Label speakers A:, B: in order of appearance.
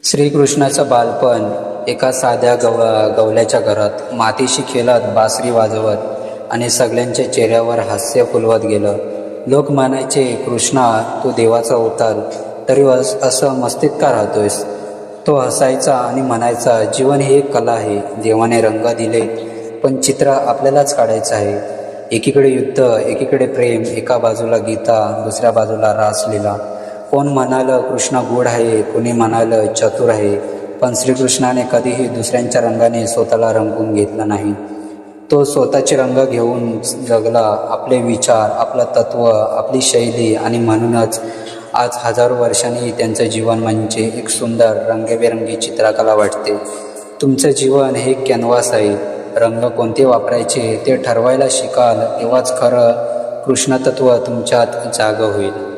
A: श्रीकृष्णाचं बालपण एका साध्या गवल्याच्या घरात मातीशी खेळत बासरी वाजवत आणि सगळ्यांच्या चेहऱ्यावर हास्य फुलवत गेलं. लोक म्हणायचे, कृष्णा तू देवाचा अवतार, तरी असं मस्तीत का राहतोयस? तो हसायचा आणि म्हणायचा, जीवन ही एक कला आहे. देवाने रंग दिले, पण चित्र आपल्यालाच काढायचं आहे. एकीकडे युद्ध, एकीकडे प्रेम, एका बाजूला गीता, दुसऱ्या बाजूला रासलीला. कोण म्हणालं कृष्ण गूढ आहे, कोणी म्हणालं चतुर आहे, पण श्रीकृष्णाने कधीही दुसऱ्यांच्या रंगाने स्वतःला रंगवून घेतलं नाही. तो स्वतःचे रंग घेऊन जगला, आपले विचार, आपलं तत्त्व, आपली शैली, आणि म्हणूनच आज हजारो वर्षांनी त्यांचं जीवन म्हणजे एक सुंदर रंगीबेरंगी चित्रकला वाटते. तुमचं जीवन हे एक कॅनव्हास आहे. रंग कोणते वापरायचे ते ठरवायला शिकाल, तेव्हाच खरं कृष्णतत्व तुमच्यात जागं होईल.